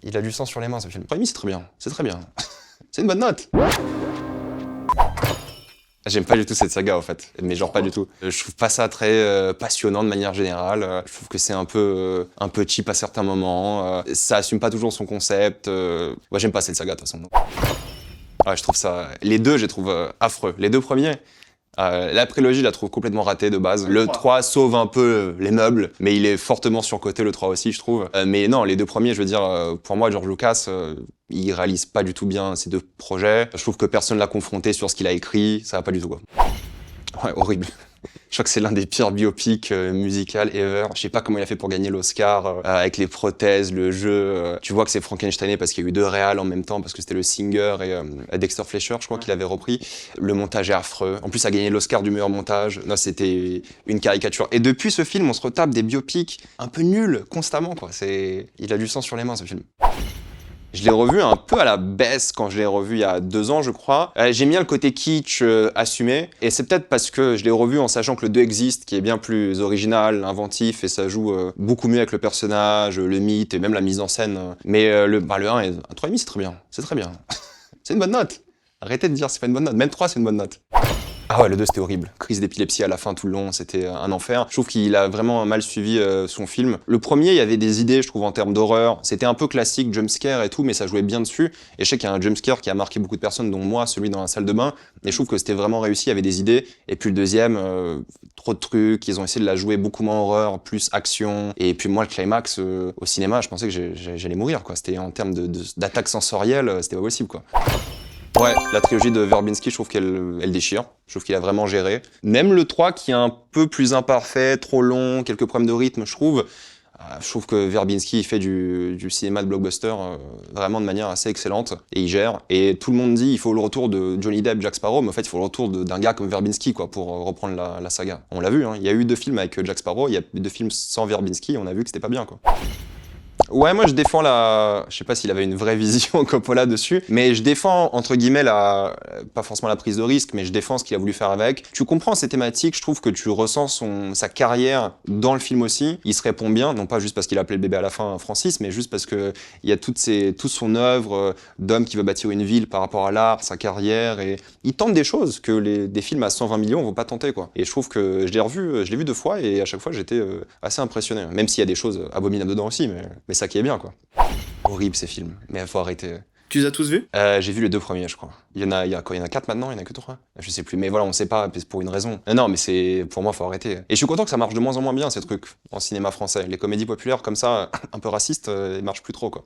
Il a du sang sur les mains, ce film. Premier, c'est très bien. C'est très bien. C'est une bonne note. J'aime pas du tout cette saga, en fait. Mais genre pas du tout. Je trouve pas ça très passionnant de manière générale. Je trouve que c'est un peu cheap à certains moments. Ça assume pas toujours son concept. Moi, j'aime pas cette saga, de toute façon. Ouais, je trouve ça... Les deux, je les trouve affreux. Les deux premiers, la prélogie, je la trouve complètement ratée de base. Le 3 sauve un peu les meubles, mais il est fortement surcoté, le 3 aussi, je trouve. Mais non, les deux premiers, je veux dire, pour moi, George Lucas, il réalise pas du tout bien ces deux projets. Je trouve que personne l'a confronté sur ce qu'il a écrit, ça va pas du tout, quoi. Ouais, horrible. Je crois que c'est l'un des pires biopics musicales ever. Je sais pas comment il a fait pour gagner l'Oscar, avec les prothèses, le jeu. Tu vois que c'est Frankensteiné parce qu'il y a eu deux réals en même temps, parce que c'était le Singer et Dexter Fletcher, je crois, qu'il avait repris. Le montage est affreux. En plus, ça a gagné l'Oscar du meilleur montage. Non, c'était une caricature. Et depuis ce film, on se retape des biopics un peu nuls, constamment, quoi. Il a du sang sur les mains, ce film. Je l'ai revu un peu à la baisse quand je l'ai revu il y a 2 ans, je crois. J'aime bien le côté kitsch assumé, et c'est peut-être parce que je l'ai revu en sachant que le 2 existe, qui est bien plus original, inventif, et ça joue beaucoup mieux avec le personnage, le mythe, et même la mise en scène. Mais le 1 est un 3,5, c'est très bien. C'est très bien. C'est une bonne note. Arrêtez de dire c'est pas une bonne note. Même 3, c'est une bonne note. Ah ouais, le 2 c'était horrible. Crise d'épilepsie à la fin tout le long, c'était un enfer. Je trouve qu'il a vraiment mal suivi son film. Le premier, il y avait des idées, je trouve, en termes d'horreur. C'était un peu classique, jumpscare et tout, mais ça jouait bien dessus. Et je sais qu'il y a un jumpscare qui a marqué beaucoup de personnes, dont moi, celui dans la salle de bain. Et je trouve que c'était vraiment réussi, il y avait des idées. Et puis le deuxième, trop de trucs, ils ont essayé de la jouer beaucoup moins horreur, plus action. Et puis moi, le climax, au cinéma, je pensais que j'allais mourir, quoi. C'était en termes d'attaque sensorielle, c'était pas possible, quoi. Ouais, la trilogie de Verbinski, je trouve qu'elle déchire. Je trouve qu'il a vraiment géré. Même le 3, qui est un peu plus imparfait, trop long, quelques problèmes de rythme, je trouve. Je trouve que Verbinski, il fait du cinéma de blockbuster vraiment de manière assez excellente. Et il gère. Et tout le monde dit il faut le retour de Johnny Depp, Jack Sparrow, mais en fait, il faut le retour d'un gars comme Verbinski, quoi, pour reprendre la saga. On l'a vu, hein. Il y a eu 2 films avec Jack Sparrow, il y a eu 2 films sans Verbinski, et on a vu que c'était pas bien, quoi. Ouais, moi je défends je sais pas s'il avait une vraie vision Coppola dessus, mais je défends entre guillemets pas forcément la prise de risque, mais je défends ce qu'il a voulu faire avec. Tu comprends ces thématiques, je trouve que tu ressens sa carrière dans le film aussi. Il se répond bien, non pas juste parce qu'il a appelé le bébé à la fin Francis, mais juste parce que il y a toute son œuvre d'homme qui veut bâtir une ville par rapport à l'art, sa carrière, et il tente des choses que des films à 120 millions vont pas tenter, quoi. Et je trouve que je l'ai vu 2 fois, et à chaque fois j'étais assez impressionné, même s'il y a des choses abominables dedans aussi, mais ça qui est bien, quoi. Horrible ces films, mais il faut arrêter. Tu les as tous vus? J'ai vu les 2 premiers, je crois. Il y en a quoi? Il y en a 4 maintenant? Il y en a que 3? Je sais plus, mais voilà, on sait pas, c'est pour une raison. Non, mais pour moi, faut arrêter. Et je suis content que ça marche de moins en moins bien, ces trucs, en cinéma français. Les comédies populaires comme ça, un peu racistes, ils marchent plus trop, quoi.